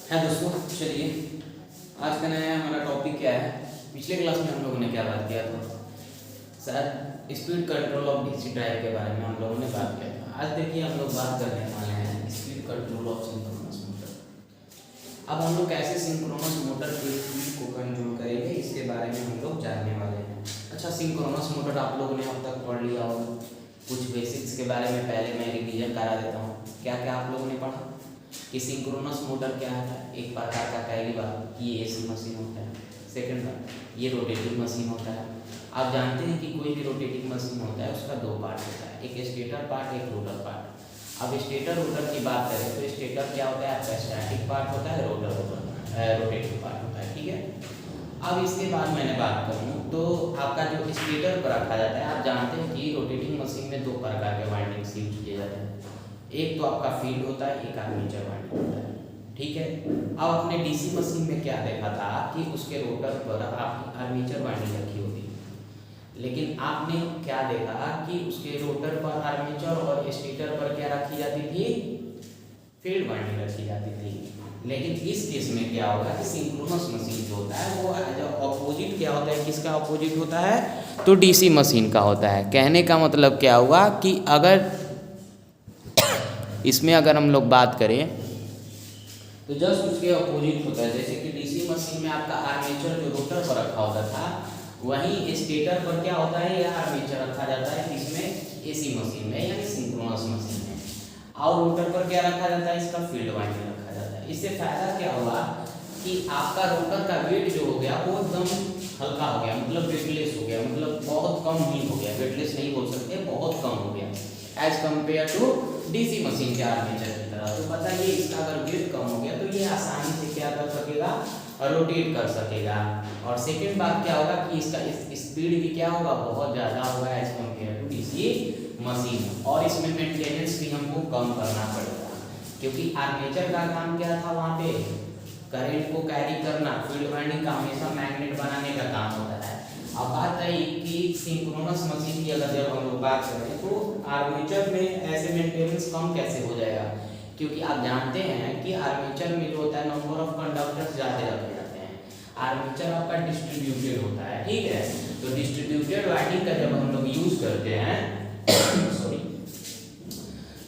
है दोस्तों, चलिए आज का नया हमारा टॉपिक क्या है। पिछले क्लास में हम लोगों ने क्या बात किया था, शायद speed control of DC drive के बारे में हम लोगों ने बात किया था। आज देखिए हम लोग बात करने वाले हैं speed control of synchronous motor. अब हम लोग कैसे सिंक्रोनस मोटर की स्पीड को कंट्रोल करेंगे इसके बारे में हम लोग जानने वाले हैं। अच्छा, सिंक्रोनस मोटर आप लोगों ने अब तक पढ़ लिया होगा। कुछ बेसिक्स के बारे में पहले मैं रिवीजन करा देता हूँ। क्या क्या आप लोगों ने पढ़ा कि सिंक्रोनस मोटर क्या है। एक प्रकार का पहली बात ये एसी मशीन होता है, सेकंड बात ये रोटेटिंग मशीन होता है। आप जानते हैं कि कोई भी रोटेटिंग मशीन होता है उसका दो पार्ट होता है, एक स्टेटर पार्ट एक रोटर पार्ट। अब स्टेटर रोटर की बात करें तो स्टेटर क्या होता है आपका स्टैटिक पार्ट होता है, रोटर रोटेटिंग पार्ट होता है, ठीक है। अब इसके बाद मैंने बात करूँ तो आपका जो स्टेटर पर रखा जाता है, आप जानते हैं कि रोटेटिंग मशीन में दो प्रकार के वाइंडिंग्स यूज किए जाते हैं। एक तो आपका फील्ड होता है, एक आर्मेचर वाइंडिंग होता है, ठीक है। अब अपने डीसी मशीन में क्या देखा था कि उसके रोटर पर आपकी आर्मेचर वाइंडिंग रखी होती है, लेकिन आपने क्या देखा कि उसके रोटर पर आर्मेचर और स्टेटर पर क्या रखी जाती थी, फील्ड वाइंडिंग रखी जाती थी। लेकिन इस केस में क्या होगा कि सिंक्रोनस मशीन जो होता है वो एज ऑपोजिट क्या होता है, किसका ऑपोजिट होता है, तो डीसी मशीन का होता है। कहने का मतलब क्या हुआ कि अगर इसमें अगर हम लोग बात करें तो जस्ट उसके अपोजिट होता है। जैसे कि डीसी मशीन में आपका आर्मेचर जो रोटर पर रखा होता था, वहीं स्टेटर पर क्या होता है, यह आर्मेचर रखा जाता है इसमें एसी मशीन में यानी सिंक्रोनस मशीन में, और रोटर पर क्या रखा जाता है, इसका फील्ड वाइंडिंग रखा जाता है। इससे फायदा क्या हुआ कि आपका रोटर का वेट जो हो गया वो एकदम हल्का हो गया, मतलब वेटलेस हो गया, मतलब बहुत कम ही हो गया, वेटलेस नहीं बोल सकते, बहुत कम हो गया as compare to DC machine के आर्मेचर की तरह। तो बताइए इसका अगर वेट कम हो गया तो ये आसानी से क्या कर सकेगा, रोटेट कर सकेगा। और सेकेंड बात क्या होगा कि इसका स्पीड भी क्या होगा, बहुत ज़्यादा होगा as compare to DC machine. और इसमें मेंटेनेंस भी हमको कम करना पड़ेगा, क्योंकि आर्मेचर का काम क्या था, वहाँ पे करंट को कैरी करना, फील्ड वाइंडिंग का हमेशा मैग्नेट बनाने का काम होता है। अब बात है कि सिंक्रोनस मशीन की अगर जब हम लोग बात करें तो आर्मेचर में ऐसे मेंटेनेंस कम कैसे हो जाएगा, क्योंकि आप जानते हैं कि आर्मेचर में जो होता है नंबर ऑफ कंडक्टर्स ज़्यादा रखे जाते हैं। आर्मेचर आपका डिस्ट्रीब्यूटेड होता है, ठीक है। तो डिस्ट्रीब्यूटेड वाइंडिंग का जब हम लोग यूज करते हैं सॉरी,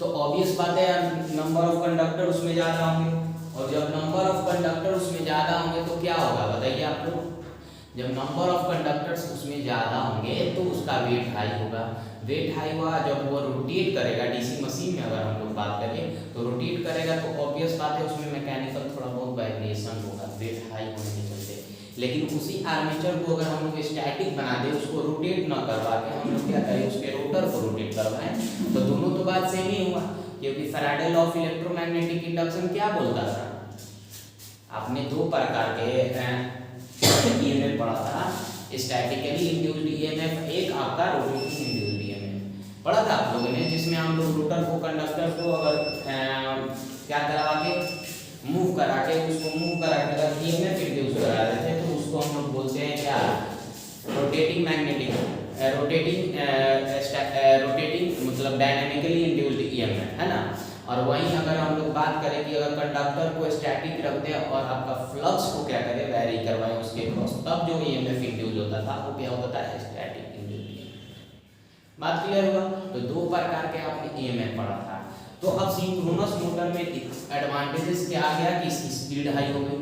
तो ऑब्वियस बात है नंबर ऑफ कंडक्टर उसमें ज़्यादा होंगे, और जब नंबर ऑफ कंडक्टर उसमें ज़्यादा होंगे तो क्या होगा बताइए आप लोग। जब नंबर ऑफ कंडक्टर्स उसमें ज़्यादा होंगे तो उसका वेट हाई होगा। वेट हाई हुआ, जब वो रोटेट करेगा डीसी मशीन में अगर हम लोग बात करें तो रोटेट करेगा तो ऑब्वियस बात है उसमें मैकेनिकल थोड़ा बहुत वाइब्रेशन होगा वेट हाई होने के चलते। लेकिन उसी आर्मेचर को अगर हम लोग स्टैटिक बना दें, उसको रोटेट ना करवा के हम लोग क्या करें, उसके रोटर को रोटेट करवाएं, तो दोनों तो बात सेम ही हुआ। क्योंकि Faraday law of electromagnetic induction क्या बोलता था, आपने दो प्रकार के ईएमएफ पढ़ा था, स्टैटिकली इंड्यूस्ड ईएमएफ, एक आपका रोटेटिंग इंड्यूस्ड ईएमएफ पढ़ा था आप लोगों ने, जिसमें हम लोग रोटर को कंडक्टर को अगर क्या करवा के मूव करा के उसको मूव करा के अगर ईएमएफ इंड्यूस करा देते हैं तो उसको हम लोग बोलते हैं क्या, रोटेटिंग मैग्नेटिक रोटेटिंग मतलब डायनामिकली इंड्यूस्ड ईएमएफ, है ना। और वहीं अगर हम लोग बात करें कि अगर कंडक्टर को स्टैटिक रख दें और आपका फ्लक्स को क्या करें, वैरी करवाएं उसके क्रॉस, तब जो ईएमएफ इंड्यूस होता था वो क्या होता है, स्टैटिक इंड्यूस। बात क्लियर हुआ। तो दो प्रकार के आपने ईएमएफ पढ़ा था। तो अब सिंक्रोनस मोटर में एडवांटेजेस क्या आ गया कि इसकी स्पीड हाई हो गई,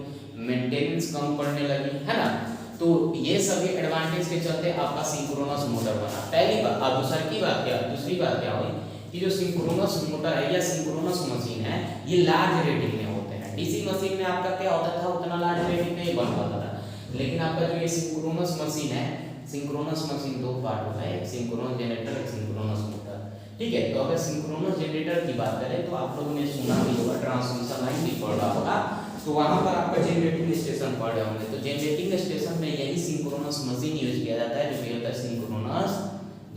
मेंटेनेंस कम पड़ने लगी, है ना। तो ये सभी एडवांटेज के चलते आपका सिंक्रोनस मोटर बना, पहली बात। अब दूसरी बात क्या हुई कि जो सिंक्रोनस मोटर है या सिंक्रोनस मशीन है ये लार्ज रेटिंग में होते हैं। डीसी मशीन में आपका क्या होता था, उतना लार्ज रेटिंग नहीं बन पाता था, लेकिन आपका जो ये सिंक्रोनस मशीन है, सिंक्रोनस मशीन दो पार्ट होता है, एक सिंक्रोनस जनरेटर, एक सिंक्रोनस मोटर, ठीक है। तो अगर सिंक्रोनस जनरेटर की बात करें तो आप लोगों ने सुना भी होगा, ट्रांसमिशन लाइन भी पढ़ा होगा, तो वहाँ पर आपका जनरेटिंग स्टेशन पढ़े होंगे। तो जनरेटिंग स्टेशन में यही सिंक्रोनस मशीन यूज किया जाता है, जो कि होता है सिंक्रोनस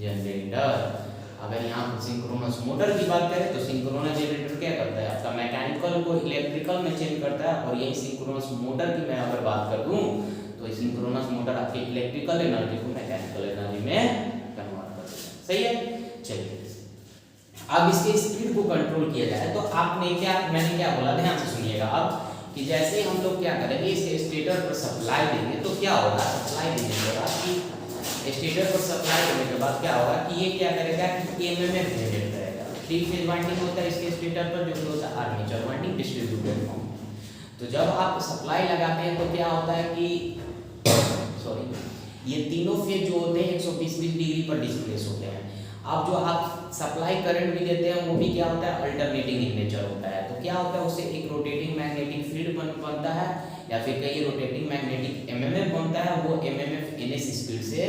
जनरेटर। अगर यहाँ पर सिंक्रोनस मोटर की बात करें तो सिंक्रोनस जनरेटर क्या करता है, आपका मैकेनिकल को इलेक्ट्रिकल में चेंज करता है, और यही सिंक्रोनस मोटर की मैं अगर बात कर दूँ तो सिंक्रोनस मोटर आपकी इलेक्ट्रिकल एनर्जी को मैकेनिकल एनर्जी में कन्वर्ट कर देता है। सही है, चलिए अब इसके स्पीड को कंट्रोल किया जाए तो आपने क्या, मैंने क्या बोला, ध्यान से सुनिएगा अब कि जैसे ही हम लोग क्या करेंगे इसके स्टेटर पर सप्लाई देंगे तो क्या होगा, सप्लाई देने के बाद कि स्टेटर पर सप्लाई देने के बाद क्या होगा कि ये क्या करेगा कि एमएमएफ जनरेट करेगा। 3 फेज वाइंडिंग होता है इसके स्टेटर पर, जो कि होता है आर्मेचर वाइंडिंग डिस्ट्रीब्यूटेड फॉर्म। तो जब आप सप्लाई लगाते हैं तो क्या होता है कि ये तीनों फेज जो होते हैं 120 डिग्री पर डिस्प्लेस होते हैं। अब जो आप सप्लाई करंट भी देते हैं वो भी क्या होता है, अल्टरनेटिंग इन नेचर होता है। तो क्या होता है, उससे एक रोटेटिंग मैग्नेटिक फील्ड बनता है, या फिर कहीं रोटेटिंग मैग्नेटिक एमएमएफ बनता है। वो एमएमएफ एनएस स्पीड से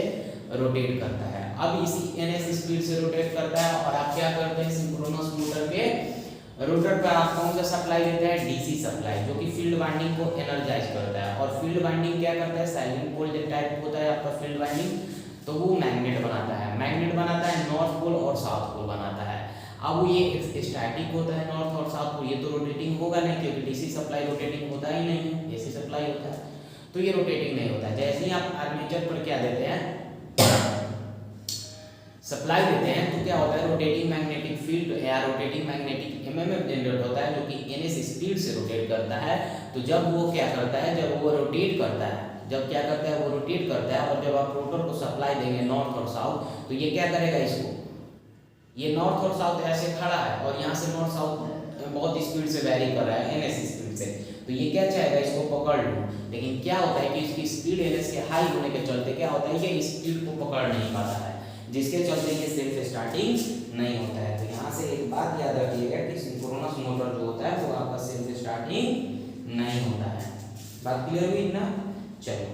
रोटेट करता है। अब इसी एनएस स्पीड से रोटेट करता है और आप क्या करते हैं, सिंक्रोनस मोटर के रोटर पर आप कौन सा सप्लाई देते हैं, डीसी सप्लाई, जो कि फील्ड वाइंडिंग को एनर्जाइज करता है। और फील्ड वाइंडिंग क्या करता है, साइलेंट पोल टाइप होता है आपका फील्ड वाइंडिंग, तो वो मैग्नेट बनाता है। मैग्नेट बनाता है नॉर्थ पोल और साउथ पोल बनाता है। अब ये स्टैटिक होता है नॉर्थ और साउथ पोल, ये तो रोटेटिंग होगा नहीं, क्योंकि डीसी सप्लाई रोटेटिंग होता ही नहीं है, एसी सप्लाई होता है, तो ये रोटेटिंग नहीं होता है। जैसे ही आप आर्मेचर पर क्या देते हैं, सप्लाई देते हैं, तो क्या होता है, रोटेटिंग मैग्नेटिक फील्ड या रोटेटिंग मैग्नेटिक एमएमएफ जनरेट होता है, जो कि एनएस स्पीड से रोटेट करता है। तो जब वो क्या करता है, जब वो रोटेट करता है, जब क्या करता है वो रोटेट करता है, और जब आप रोटर को सप्लाई देंगे नॉर्थ और साउथ, तो ये क्या करेगा, इसको, ये नॉर्थ और साउथ ऐसे खड़ा है और यहाँ से नॉर्थ साउथ बहुत स्पीड से वैरी कर रहा है एनएस स्पीड से, तो ये क्या चाहेगा, इसको पकड़ लूँ। लेकिन क्या होता है कि इसकी स्पीड एनएस के हाई होने के चलते क्या होता है, ये स्पीड को पकड़ नहीं पाता है, जिसके चलते ये सेल्फ स्टार्टिंग नहीं होता है। तो यहाँ से एक बात याद रखिएगा कि सिंक्रोनस मोटर जो होता है वो आपका सेल्फ स्टार्टिंग नहीं होता है। बात क्लियर हुई ना। चलो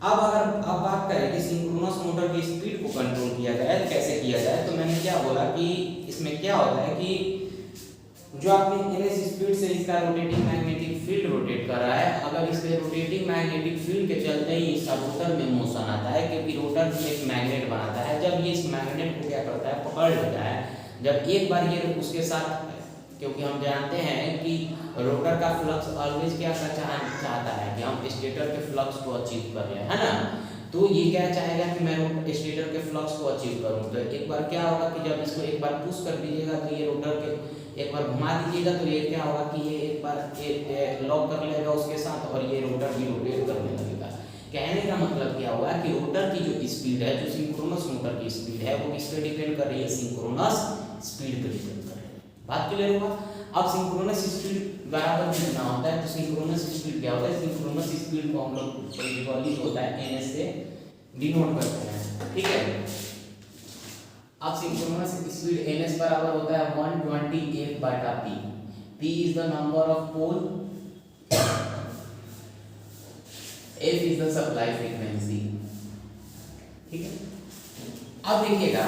अब अगर अब बात करें कि सिंक्रोनस मोटर की स्पीड को कंट्रोल किया जाए तो कैसे किया जाए, तो मैंने क्या बोला कि इसमें क्या होता है कि जो आपने एनएस स्पीड से इसका रोटेटिंग मैग्नेटिक फील्ड रोटेट कर रहा है, अगर इसके रोटेटिंग मैग्नेटिक फील्ड के चलते ही इसका रोटर में मोशन आता है, क्योंकि रोटर एक मैग्नेट बनाता है। जब ये इस मैग्नेट को क्या करता है, पकड़ लेता है, जब एक बार ये उसके साथ, क्योंकि हम जानते हैं कि रोटर का फ्लक्स ऑलवेज क्या चाहता है कि हम स्टेटर के फ्लक्स को अचीव कर लें, है ना। तो ये क्या चाहेगा कि मैं स्टेटर के फ्लक्स को अचीव करूं। तो एक बार क्या होगा कि जब इसको एक बार पुश कर दीजिएगा तो ये रोटर के एक बार घुमा दीजिएगा तो ये क्या होगा कि ये एक बार लॉक कर लेगा उसके साथ, और ये रोटर भी रोटेट करने लगेगा। कहने का मतलब क्या हुआ कि रोटर की जो स्पीड है, जो सिंक्रोनस मोटर की स्पीड है, वो किस पे डिपेंड कर रही है, सिंक्रोनस स्पीड पे डिपेंड कर रही है। बात क्लियर हुआ। अब सिंक्रोनस स्पीड बराबर कितना होता है, तो सिंक्रोनस स्पीड क्या होता है, सिंक्रोनस स्पीड को हम लोग बेसिकली होता है एनएस से डिनोट करते हैं, ठीक है। अब सिंक्रोनस स्पीड एनएस बराबर होता है 120F/P। P is the number of pole, F is the supply frequency, ठीक है। अब देखिएगा,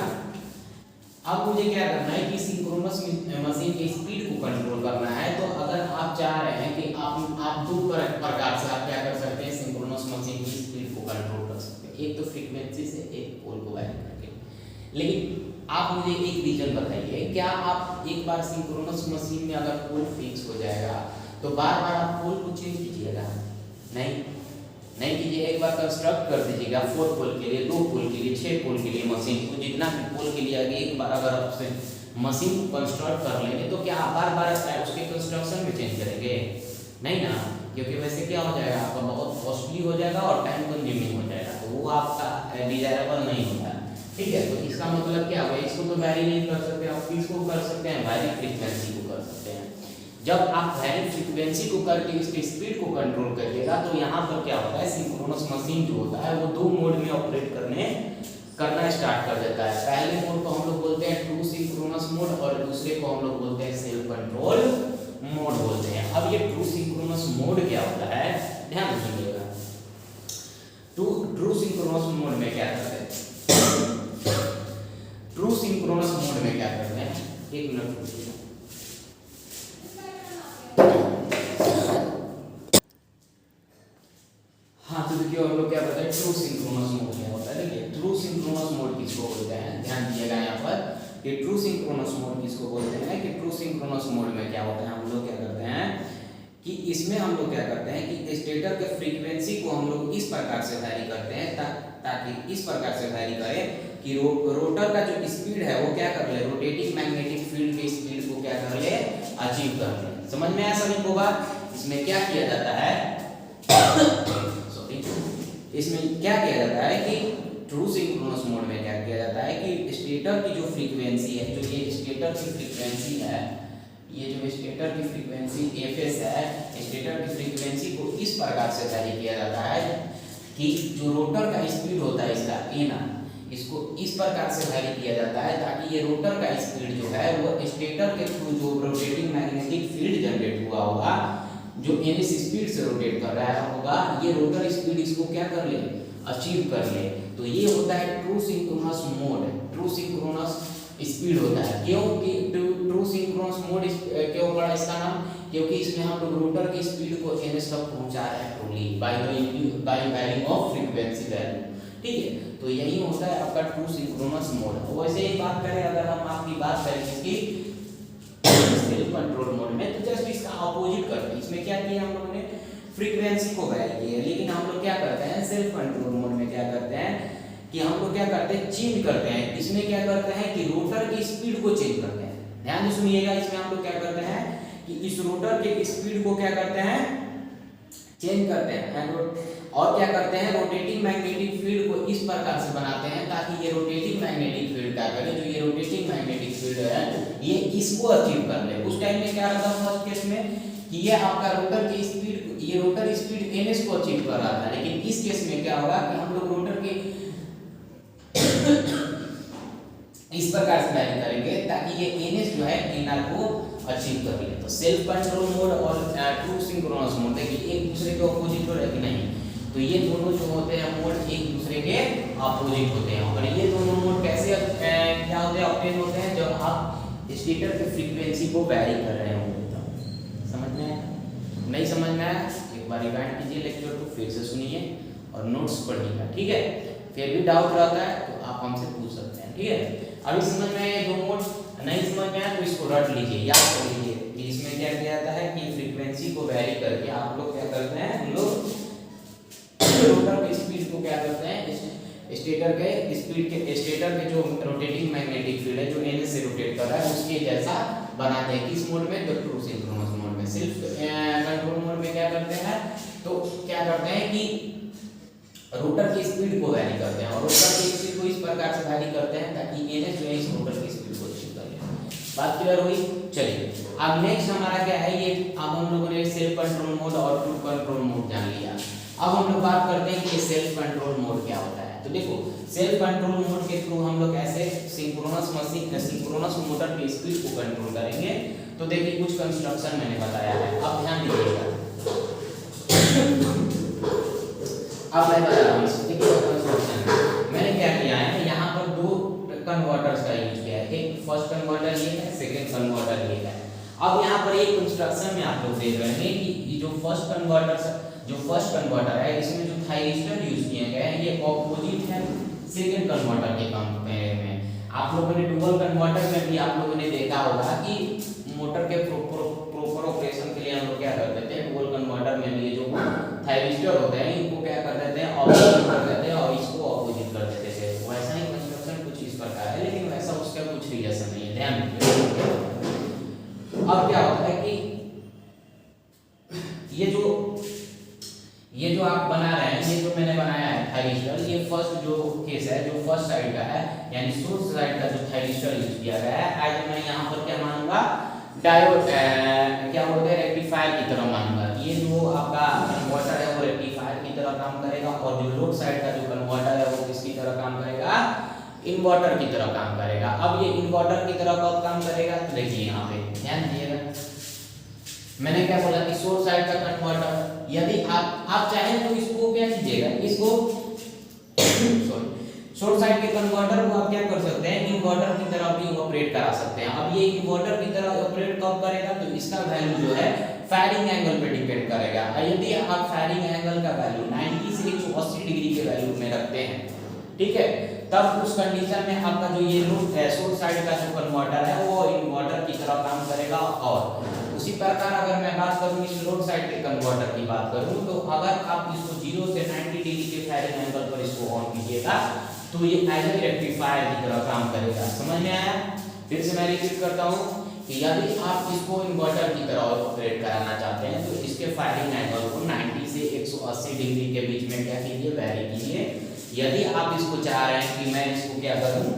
अब मुझे क्या करना है कि सिंक्रोनस मशीन की स्पीड को कंट्रोल करना है। तो अगर आप चाह रहे हैं कि आप दो प्रकार से आप क्या कर सकते हैं, सिंक्रोनस मशीन की स्पीड को कंट्रोल कर सकते हैं, एक तो फ्रीक्वेंसी से, एक पोल को वैरी करके। लेकिन आप मुझे एक रीजन बताइए, क्या आप एक बार सिंक्रोनस मशीन में अगर पोल फिक्स हो जाएगा तो बार बार आप पोल को चेंज कीजिएगा? नहीं कीजिए। एक बार कंस्ट्रक्ट कर दीजिएगा 4 पोल के लिए, 2 पोल के लिए, 6 पोल के लिए मशीन को, जितना भी पोल के लिए आगे एक बार अगर आप मशीन को कंस्ट्रक्ट कर लेंगे तो क्या आप बार बार उसके कंस्ट्रक्शन में चेंज करेंगे? नहीं ना, क्योंकि वैसे क्या हो जाएगा, आपका बहुत कॉस्टली हो जाएगा और टाइम कंज्यूमिंग हो जाएगा, तो वो आपका डिजायरेबल नहीं होता, ठीक है। तो इसका मतलब क्या हुआ, इसको तो वैरी नहीं कर सकते, आप किसको कर सकते हैं, वैरी फ्रीक्वेंसी को कर सकते हैं। जब आप वैरी फ्रीक्वेंसी को करके इसकी स्पीड को कंट्रोल करिएगा तो यहाँ पर क्या होता है, सिंक्रोनस मशीन जो होता है वो 2 मोड में ऑपरेट करना स्टार्ट कर देता है। पहले मोड को हम लोग बोलते हैं ट्रू सिंक्रोनस मोड और दूसरे को हम लोग बोलते हैं सेल्फ कंट्रोल मोड बोलते हैं। अब ये ट्रू सिंक्रोनस मोड क्या होता है, ध्यान रखिएगा। ट्रू सिंक्रोनस मोड में क्या करते हैं, ट्रू सिंक्रोनस मोड में क्या करते हैं, एक मिनट रुकिए। हाँ, तो देखिए हम लोग क्या बताए, ट्रू सिंक्रोनस मोड क्या होता है। देखिए ट्रू सिंक्रोनस मोड किसको बोलते हैं, ध्यान दीजिएगा यहाँ पर कि ट्रू सिंक्रोनस मोड किसको बोलते हैं, कि ट्रू सिंक्रोनस मोड में क्या होता है, हम लोग क्या करते हैं कि इसमें हम लोग क्या करते हैं कि स्टेटर के फ्रीक्वेंसी को हम लोग इस प्रकार से वैरी करते हैं ताकि इस प्रकार से वैरी करें कि रोटर का जो स्पीड है वो क्या कर ले, रोटेटिंग मैग्नेटिक फील्ड की स्पीड को क्या कर ले, अचीव कर ले। समझ में आया सभी को बात। इसमें क्या किया जाता है सॉरी, इसमें क्या किया जाता है कि ट्रू सिंक्रोनस मोड में क्या किया जाता है कि स्टेटर की जो फ्रीक्वेंसी है, जो ये स्टेटर की फ्रीक्वेंसी है, ये जो स्टेटर की फ्रीक्वेंसी एफएस है, स्टेटर की फ्रीक्वेंसी को इस प्रकार से तय किया जाता है कि जो रोटर का स्पीड होता है इसका एना, इसको इस प्रकार से वैरी किया जाता है ताकि ये रोटर का स्पीड जो है वो स्टेटर के थ्रू जो रोटेटिंग मैग्नेटिक फील्ड जनरेट हुआ होगा, जो एन एस स्पीड से रोटेट कर रहा होगा, ये रोटर स्पीड इसको क्या कर ले, अचीव कर ले। तो ये होता है true synchronous mode, true synchronous speed होता है। क्योंकि ट्रू सिंक्रोनस मोड क्यों पड़ा इसका नाम, क्योंकि इसमें हम लोग रोटर की स्पीड को एन एस तक पहुंचा रहे हैं truly by value of frequency value, ठीक है। तो यही होता है आपका ट्रू सिंक्रोनस मोड। वैसे ही बात करें, अगर हम आपकी बात करें इसकी सेल्फ कंट्रोल मोड में, तो जस्ट इसका अपोजिट करते हैं। इसमें क्या किया हम लोगों ने, फ्रीक्वेंसी को वैरी की है, लेकिन हम लोग क्या करते हैं सेल्फ कंट्रोल मोड में क्या करते हैं कि हम लोग क्या करते हैं, चेंज करते हैं। इसमें क्या करते हैं कि रोटर की स्पीड को चेंज करते हैं। ध्यान से सुनिएगा, इसमें हम लोग क्या करते हैं कि इस रोटर के स्पीड को क्या करते हैं, चेंज करते हैं, और क्या करते हैं, रोटेटिंग मैग्नेटिक फील्ड को इस प्रकार से बनाते हैं ताकि ये रोटेटिंग मैग्नेटिक फील्ड क्या करे, जो ये रोटेटिंग मैग्नेटिक फील्ड है ये इसको अचीव कर ले। उस टाइम में क्या रहता फर्स्ट केस में कि ये आपका रोटर की स्पीड, ये रोटर स्पीड एनएस को अचीव कर रहा था, लेकिन इस केस में क्या होगा कि हम लोग रोटर के इस प्रकार से वैरी करेंगे ताकि ये एनएस जो है एनआर को अचीव कर ले। तो सेल्फ कंट्रोल मोड और ट्रू सिंक्रोनस मोड देखिए एक दूसरे के ऑपोजिट हो रहे कि नहीं, तो ये दोनों जो होते हैं मोड एक दूसरे के ऑपोजिट होते हैं। और ये दोनों मोड कैसे क्या होते हैं, ऑब्टेन होते हैं जब आप स्टेटर की फ्रीक्वेंसी को वैरी कर रहे होंगे। तो समझ में आया, नहीं समझ में आया एक बार रिवाइंड कीजिए लेक्चर को, फिर से सुनिए और नोट्स पढ़िएगा, ठीक है। फिर भी डाउट रहता है तो आप हमसे पूछ सकते हैं, ठीक है। अभी समझ में आया दो मोड, नहीं समझ में आया तो इसको रट लीजिए, याद कर लीजिए कि इसमें क्या किया जाता है कि फ्रीक्वेंसी को वैरी करके आप लोग क्या करते हैं, हम लोग रोटर की स्पीड को क्या करते हैं, स्टेटर के स्पीड के, स्टेटर के जो रोटेटिंग मैग्नेटिक फील्ड है जो एनएस से रोटेट कर रहा है उसके जैसा बनाते हैं। किस मोड में, तो ट्रू सिंक्रोनस मोड में। सिर्फ कंट्रोल मोड में क्या करते हैं, तो क्या करते हैं कि रोटर की स्पीड को वैरी करते हैं और रोटर की स्पीड को इस प्रकार से वैरी करते हैं ताकि एनएस जो है इस रोटर की स्पीड को अचीव कर ले। बात क्लियर हुई। चलिए अब नेक्स्ट हमारा क्या है, ये अब हम लोगों ने सेल्फ कंट्रोल मोड और ट्रू कंट्रोल मोड जान लिया। अब हम लोग बात करते हैं कि सेल्फ कंट्रोल मोड क्या होता है। तो देखो सेल्फ कंट्रोल मोड के थ्रू हम लोग ऐसे सिंक्रोनस मशीन, सिंक्रोनस मोटर की स्पीड को कंट्रोल करेंगे। तो देखिए कुछ कंस्ट्रक्शन मैंने बताया है, अब ध्यान दीजिएगा। अब मैं बता रहा हूँ कंस्ट्रक्शन मैंने क्या किया है, यहाँ पर दो कन्वर्टर्स का यूज किया है। एक फर्स्ट कन्वर्टर ये है, सेकंड कन्वर्टर ये है। अब यहाँ पर एक कंस्ट्रक्शन में आप लोग देख रहे हैं कि जो फर्स्ट कन्वर्टर है इसमें जो थायरिस्टर यूज किए गए हैं ये ऑपोजिट है सेकंड कन्वर्टर के कंपेयर में। आप लोगों ने डुअल कन्वर्टर में भी आप लोगों ने देखा होगा कि मोटर के प्रॉपर ऑपरेशन के लिए हम लोग क्या कर देते हैं, डुअल कन्वर्टर में भी ये जो थायरिस्टर होते हैं इनको क्या कर देते हैं, ऑपोजिट कर देते हैं और इसको ऑपोजिट कर देते हैं। वैसा ही कंस्ट्रक्शन कुछ इस प्रकार है, लेकिन वैसा उसका कुछ रिलेशन नहीं है, ध्यान रखिए। अब क्या होता है कि ये जो आप बना रहे हैं, ये जो मैंने बनाया है थायरिस्टर, ये फर्स्ट जो केस है, जो फर्स्ट साइड का है, यानी सोर्स साइड का जो थायरिस्टर यूज किया गया है, आज मैं यहाँ पर क्या मानूंगा, डायोड क्या बोलते हैं, रेक्टिफायर की तरह मानूंगा। ये जो आपका कन्वर्टर है वो रेक्टिफायर की तरह काम करेगा और जो लोड साइड का जो कन्वर्टर है वो किसकी तरह काम करेगा, इन्वर्टर की तरह काम करेगा। अब ये इन्वर्टर की तरह कब काम करेगा, तो देखिए यहाँ पे ध्यान दीजिएगा, मैंने क्या बोला कि सोर्स साइड का कन्वर्टर, यदि आप चाहें तो इसको क्या कीजिएगा, इसको सोर्स साइड के कन्वर्टर को आप क्या कर सकते हैं, इन्वर्टर की तरह भी ऑपरेट करा सकते हैं। अब ये इन्वर्टर की तरह ऑपरेट कब करेगा, तो इसका वैल्यू जो है फायरिंग एंगल पे डिपेंड करेगा। यदि आप फायरिंग एंगल का वैल्यू 90 से 180 डिग्री के वैल्यू में रखते हैं, ठीक है, तब उस कंडीशन में आपका जो ये लोड है सोर्स साइड का जो कन्वर्टर है वो इन्वर्टर की तरह काम करेगा। और उसी प्रकार अगर मैं बात करूं इस लोड साइड के कन्वर्टर की बात करूं, तो अगर आप इसको 0 से 90 डिग्री के फायरिंग एंगल पर इसको ऑन कीजिएगा तो ये एज ए रेक्टिफायर की तरह काम करेगा। समझ में आया? फिर से मैं रिपीट करता हूं कि यदि आप इसको इन्वर्टर की तरह ऑपरेट कराना चाहते हैं तो इसके फायरिंग एंगल को 90 से 180 डिग्री के बीच में क्या कीजिए, वैरी कीजिए। यदि आप इसको चाह रहे हैं कि मैं इसको क्या करूं,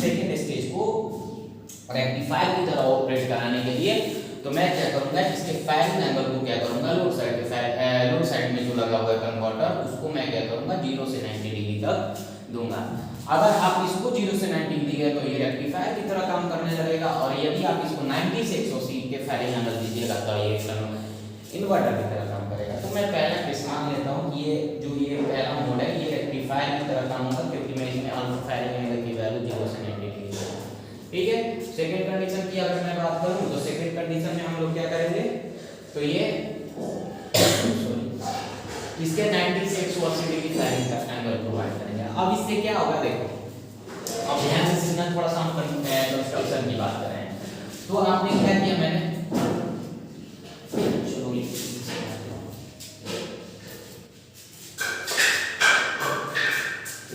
सेकेंड स्टेज को रेक्टिफायर की तरह ऑपरेट कराने के लिए, तो मैं क्या करूंगा, इसके फायरिंग एंगल को क्या करूंगा, लोड साइड में जो लगा हुआ है कन्वर्टर, उसको मैं क्या करूंगा 0 से 90 डिग्री तक दूंगा। अगर आप इसको 0 से 90 दिए तो ये रेक्टिफायर की तरह काम करने लगेगा, और यदि आप इसको 90 से 180 के फायरिंग एंगल दीजिएगा तो ये इन्वर्टर की तरह काम करेगा। तो मैं पहला केस मान लेता हूँ कि ये पहला मोड है, ये रेक्टिफायर की तरह काम होगा, क्योंकि मैं इसमें अल्फा फायरिंग एंगल की वैल्यू 0 से 90 डिग्री है। ठीक है। सेकंड कंडीशन की अगर मैं बात करूँ तो सेकंड कंडीशन में हम लोग क्या करेंगे, तो ये इसके 90 से 180 डिग्री फायरिंग का एंगल प्रोवाइड करेंगे। अब इससे क्या होगा, देखो अब ध्यान से सुनना, थोड़ा सा हम कंस्ट्रक्शन की बात कर रहे हैं। तो आपने क्या किया, मैंने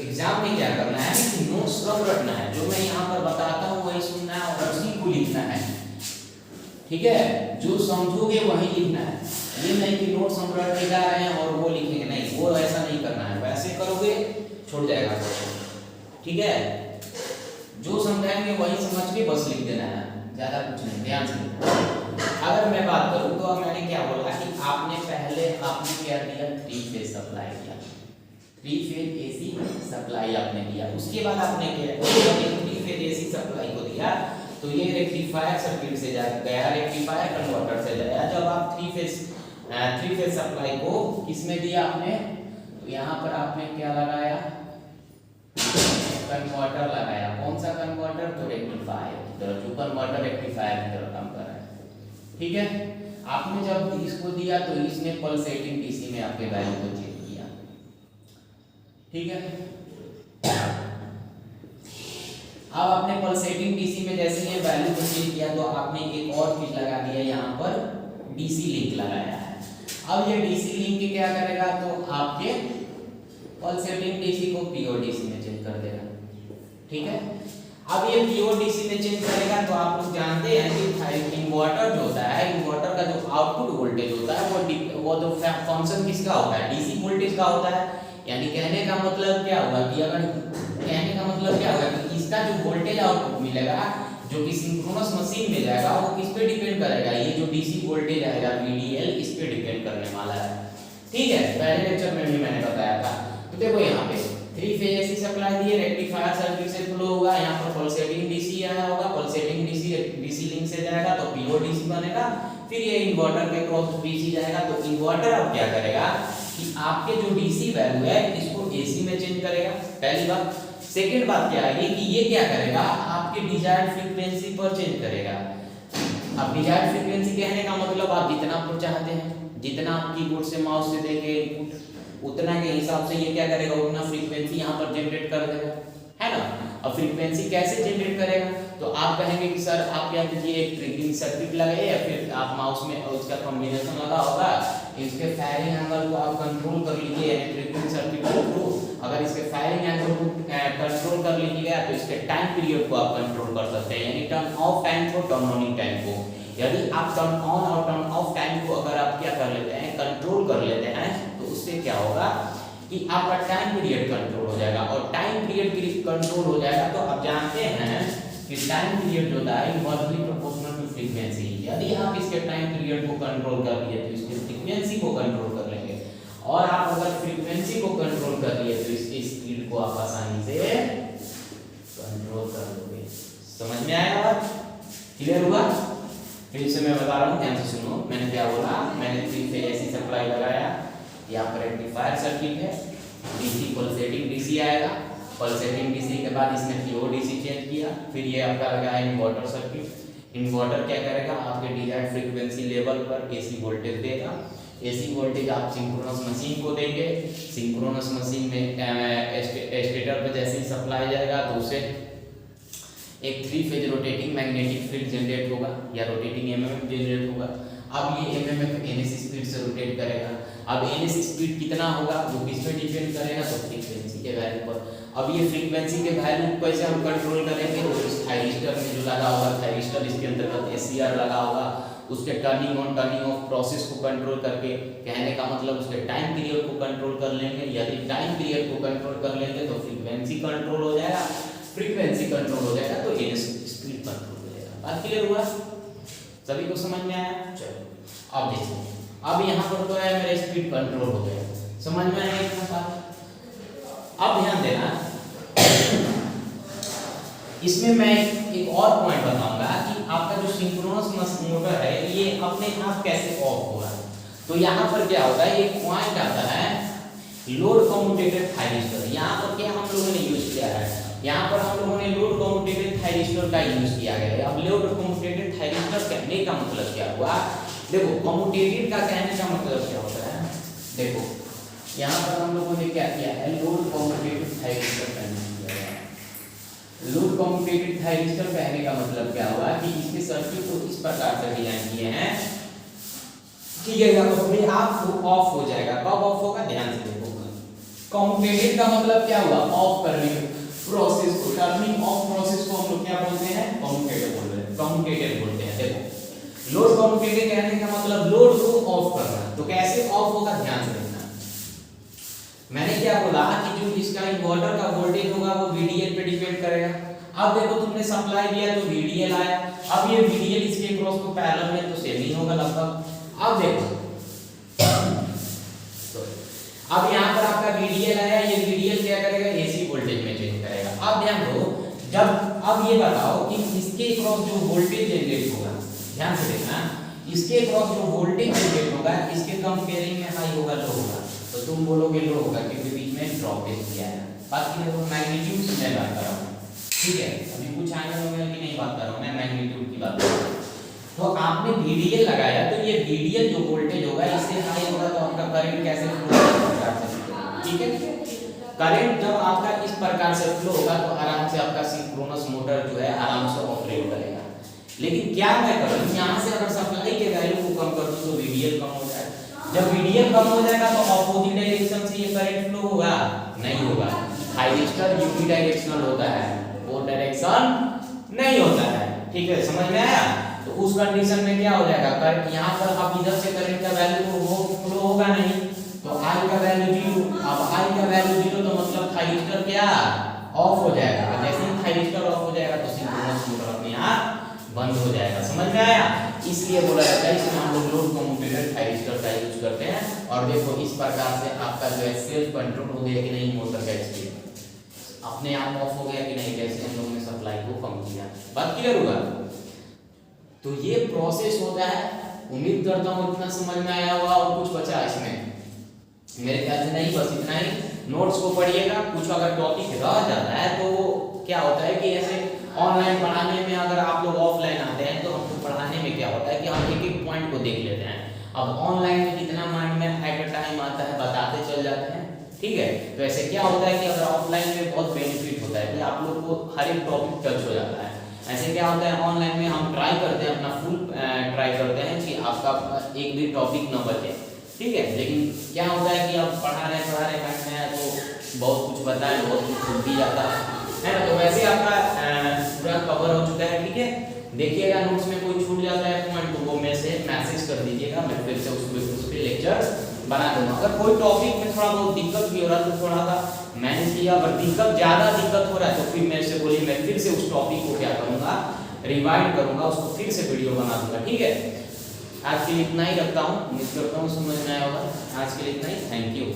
एग्जाम में क्या करना है कि नोट्स कब रखना है, जो मैं यहाँ पर बताता हूँ वही सुनना है और उसी को लिखना है। ठीक है, जो समझोगे वही लिखना है, ये नहीं कि नोट्स हम रट के जा रहे हैं और वो लिखेंगे, नहीं, वो ऐसा नहीं करना है। वैसे करोगे छूट जाएगा। ठीक है, जो समझाएंगे वही समझ के बस लिख देना है, ज्यादा कुछ नहीं। ध्यान से अगर मैं बात करूं तो मैंने क्या बोला कि आपने पहले क्या दिया, 3 फेज सप्लाई किया, 3 फेज एसी सप्लाई आपने दिया। उसके बाद आपने क्या किया, 3 फेज एसी सप्लाई को दिया तो ये रेक्टिफायर सर्किट से गया, रेक्टिफायर कन्वर्टर से गया। जब आप 3 फेज सप्लाई को किसमें दिया आपने, तो यहाँ पर आपने क्या लगाया, कन्वर्टर लगाया। कौन सा कन्वर्टर, तो रेक्टिफायर की तरह, जो कन्वर्टर रेक्टिफायर की तरह काम कर रहा है। ठीक है, आपने जब इसको दिया तो इसने पल्सेटिंग डीसी में आपके वैल्यू को चेंज किया। ठीक है, अब आपने पल्सेटिंग डीसी में जैसे ये वैल्यू को चेंज किया तो आपने एक और चीज लगा दिया, यहाँ पर डीसी लिंक लगाया है। अब ये डीसी लिंक क्या करेगा, तो आपके पल्सेटिंग डीसी को पीओडीसी में चेंज कर देगा। ठीक है, अब ये पीओडीसी में चेंज करेगा तो आप लोग जानते हैं कि इन्वर्टर जो होता है, इन्वर्टर का जो आउटपुट वोल्टेज होता है वो तो फंक्शन किसका होता है, डीसी वोल्टेज का होता है। यानी कहने का मतलब क्या हुआ कि कि इसका जो वोल्टेज आउटपुट मिलेगा, जो कि सिंक्रोनस मशीन में जाएगा, वो किस पे डिपेंड करेगा, ये जो डीसी वोल्टेज आएगा VDL, इस पे डिपेंड करने वाला है। ठीक है, पहले लेक्चर में भी मैंने बताया था। तो देखो यहाँ पे 3 फेज एसी सप्लाई दिए, रेक्टिफायर सर्किट से फ्लो होगा, यहाँ पर पल्सेटिंग डीसी आया होगा, पल्सेटिंग डीसी लिंक से जाएगा तो पीओडीसी बनेगा, फिर ये इन्वर्टर के क्रॉस डीसी जाएगा। तो इन्वर्टर अब क्या करेगा कि आपके जो डीसी वैल्यू है इसको एसी में चेंज करेगा, पहली बात। सेकंड बात क्या है कि ये क्या करेगा, आपके डिजायर्ड फ्रीक्वेंसी पर चेंज करेगा। अब डिजायर्ड फ्रीक्वेंसी कहने का मतलब आप जितना आप चाहते हैं, जितना आप कीबोर्ड से माउस से देंगे इनपुट, उतना के हिसाब से ये क्या करेगा, उतना फ्रीक्वेंसी यहाँ पर जनरेट कर देगा, है ना। अब फ्रीक्वेंसी कैसे जनरेट करेगा, तो आप कहेंगे कि सर आप क्या कीजिए, एक ट्रिगरिंग सर्किट लगाइए या फिर आप माउस में उसका कॉम्बिनेशन लगा होगा, इसके फायरिंग एंगल को आप कंट्रोल कर लीजिए, यानी ट्रिगरिंग सर्किट के थ्रू अगर इसके फायरिंग एंगल को कंट्रोल कर लीजिएगा तो इसके टाइम पीरियड को आप कंट्रोल कर सकते हैं, यानी टर्न ऑफ टाइम को, टर्न ऑन टाइम को। यदि आप टर्न ऑन और टर्न ऑफ टाइम को अगर आप क्या कर लेते हैं, कंट्रोल कर लेते हैं, तो उससे क्या होगा कि आपका टाइम पीरियड कंट्रोल हो जाएगा। और टाइम पीरियड कंट्रोल हो जाएगा तो आप जानते हैं कि टाइम पीरियड जो होता है इनवर्सली प्रोपोर्शनल टू फ्रीक्वेंसी। यदि आप इसके टाइम पीरियड को कंट्रोल कर लिए तो इसकी फ्रीक्वेंसी को कंट्रोल कर लेंगे, और आप अगर फ्रीक्वेंसी को कंट्रोल कर लिए तो इसकी स्पीड को आप आसानी से कंट्रोल कर लोगे। समझ में आया बात, क्लियर हुआ? फिर से मैं बता रहा हूँ, ध्यान से सुनो। मैंने क्या बोला, मैंने 3 फेज एसी सप्लाई लगाया, यहाँ पर रेक्टिफायर सर्किट है, डीसी पल्सेटिंग डीसी आएगा, पल्सेटिंग डीसी के बाद इसने पीओडीसी चेंज किया, फिर ये आपका लगाया इन्वर्टर सर्किट। इन्वर्टर क्या करेगा, आपके डिजायर्ड फ्रीक्वेंसी लेवल पर एसी वोल्टेज देगा। एसी वोल्टेज आप सिंक्रोनस मशीन को देंगे, सिंक्रोनस मशीन में स्टेटर पर जैसे ही सप्लाई जाएगा तो उसे एक 3 phase rotating magnetic field generate होगा या रोटेटिंग एमएमएफ जनरेट होगा। अब ये एमएमएफ एनएस स्पीड से रोटेट करेगा। अब एनएस स्पीड कितना होगा वो किस पे डिपेंड करेगा, तो फ्रीक्वेंसी के वैल्यू पर। अब ये फ्रीक्वेंसी के वैल्यू कैसे हम कंट्रोल करेंगे, तो इस थायरिस्टर में जो लगा होगा, थायरिस्टर इसके अंतर्गत एससीआर लगा होगा, उसके turning on turning of process को कंट्रोल करके, कहने का मतलब उसके टाइम पीरियड को कंट्रोल कर लेंगे। यदि टाइम पीरियड को कंट्रोल कर लेंगे तो फ्रीक्वेंसी कंट्रोल हो जाएगा, फ्रीक्वेंसी कंट्रोल हो जाएगा तो स्पीड कंट्रोल हो जाएगा। बात क्लियर हुआ, सभी को समझ में आया? चलो अब देखो, अब यहाँ पर तो है मेरा स्पीड कंट्रोल हो गया, समझ में आया इतना बात। अब ध्यान देना, इसमें मैं एक और पॉइंट बताऊंगा कि आपका जो सिंक्रोनस मोटर है ये अपने आप कैसे ऑफ होगा। तो यहाँ पर क्या होता है, एक पॉइंट आता है लोड कम्यूटेटेड थायरिस्टर। यहाँ पर क्या हम लोगों ने यूज किया है, यहाँ पर हम लोगों ने लोड कम्यूटेटेड थायरिस्टर का यूज किया गया है। अब लोड कम्यूटेटेड थायरिस्टर कहने का मतलब क्या हुआ, देखो कम्यूटेटेड का कहने का मतलब क्या होता है, देखो यहाँ पर हम लोगों ने क्या किया है, लोड कम्यूटेटेड थायरिस्टर कहने किया है। लोड कम्यूटेटेड थायरिस्टर कहने का मतलब क्या हुआ कि इसके सर्किट को इस प्रकार से डिजाइन किए हैं कि ये अपने आप ऑफ हो जाएगा। कब ऑफ होगा, ध्यान से देखो। कम्यूटेटेड का मतलब क्या हुआ, ऑफ करने प्रोसेस को, टर्निंग ऑफ प्रोसेस को हम लोग क्या बोलते हैं, कम्यूटेटेड बोल रहे हैं, कम्यूटेटेड बोलते हैं। देखो लोड कम्यूटेटेड कहने का मतलब लोड को ऑफ करना। तो कैसे ऑफ होगा, ध्यान से देखना। मैंने क्या बोला कि जो इसका इन्वर्टर का वोल्टेज होगा वो VDL पे डिपेंड करेगा। अब देखो तुमने सप्लाई दिया तो VDL आया, अब ये VDL इसके क्रॉस को पैरेलल में तो सेम ही होगा लगभग। अब देखो अब यहाँ पर आपका VDL आया, ये VDL क्या करेगा, AC वोल्टेज में चेंज करेगा। अब ध्यान दो, जब अब ये बताओ कि इसके क्रॉस जो वोल्टेज जनरेट होगा, ध्यान से देखना, इसके क्रॉस जो वोल्टेज जनरेट होगा इसके कंपेयरिंग में हाई होगा लो होगा, तो तुम बोलोगे लो होगा क्योंकि बीच में ड्रॉपेज किया है। बात की देखो मैग्नीट्यूड की मैं बात कर रहा हूँ, ठीक है, अभी कुछ आएंगे होंगे कि नहीं बात कर रहा हूँ, मैं मैग्नीट्यूड की बात कर रहा हूँ। तो आपने VDL लगाया तो ये VDL जो वोल्टेज होगा इससे हाई होगा तो आपका करंट कैसे फ्लो होगा, ठीक है। करंट जब आपका इस प्रकार से फ्लो होगा तो आराम से आपका सिंक्रोनस मोटर जो है आराम से ऑपरेट करेगा। लेकिन क्या मैं करूँ, यहाँ से अगर सप्लाई के वैल्यू को कम कर दूँ तो VDL कम हो जाएगा। जब VDL कम हो जाएगा तो ऑपोजिट डायरेक्शन से ये करंट फ्लो होगा, नहीं होगा। थायरिस्टर यूनिडायरेक्शनल होता है, वो डायरेक्शन नहीं होता है, ठीक है, समझ में आया। तो उस कंडीशन में क्या हो जाएगा, करंट यहाँ पर अब इधर से करंट का वैल्यू वो फ्लो होगा नहीं, तो I का वैल्यू 0। अब I का वैल्यू 0 तो मतलब थायरिस्टर क्या ऑफ हो जाएगा। जैसे ही थायरिस्टर ऑफ हो जाएगा तो सिंक्रोनस मोटर अपने आप बंद हो जाएगा, समझ में आया। इसलिए बोला जाता है इसमें हम लोग लोड कम्यूटेटेड थायरिस्टर का यूज करते हैं। और देखो इस प्रकार से आपका जो है सेल्फ कंट्रोल हो गया कि नहीं, मोटर का स्पीड अपने आप ऑफ हो गया कि नहीं, जैसे हम लोगों ने सप्लाई को कम किया। बात क्लियर हुआ। तो ये प्रोसेस होता है, उम्मीद करता हूँ इतना समझ में आया होगा। और कुछ बचा इसमें, मेरे ख्याल से नहीं, बस इतना ही। नोट्स को पढ़िएगा, कुछ अगर टॉपिक रह जाता है तो क्या होता है कि ऐसे ऑनलाइन पढ़ाने में अगर आप लोग ऑफलाइन आते हैं तो हमको पढ़ाने में क्या होता है कि हम एक एक पॉइंट को देख लेते हैं। अब ऑनलाइन में कितना माइंड में एट अ टाइम आता है, बताते चल जाते हैं, ठीक है। तो ऐसे क्या होता है कि अगर ऑफलाइन में बहुत बेनिफिट होता है कि आप लोग को हर एक टॉपिक टच हो जाता है। ऐसे क्या होता है ऑनलाइन में हम ट्राई करते हैं, अपना फुल ट्राई करते हैं कि आपका एक भी टॉपिक न बचे, ठीक है। लेकिन क्या होता है कि आप पढ़ा रहे माइंड में है तो बहुत कुछ बताएं, बहुत कुछ भूल भी जाता है ना। तो वैसे आपका पूरा कवर हो चुका है, ठीक है। देखिएगा नोट्स में कोई छूट जाता है पॉइंट तो वो मैसेज कर दीजिएगा, मैं फिर से उस पे लेक्चर बना दूंगा। अगर कोई टॉपिक में थोड़ा बहुत दिक्कत भी हो रहा है तो थोड़ा सा मैनेज किया, अगर ज़्यादा दिक्कत हो रहा है तो फिर मेरे से बोलिए, मैं फिर से उस टॉपिक को क्या करूँगा, रिवाइंड करूँगा, उसको फिर से वीडियो बना दूंगा, ठीक है। आज के लिए इतना ही रखता हूँ, उम्मीद करता हूँ समझ में आया होगा। आज के लिए इतना ही, थैंक यू।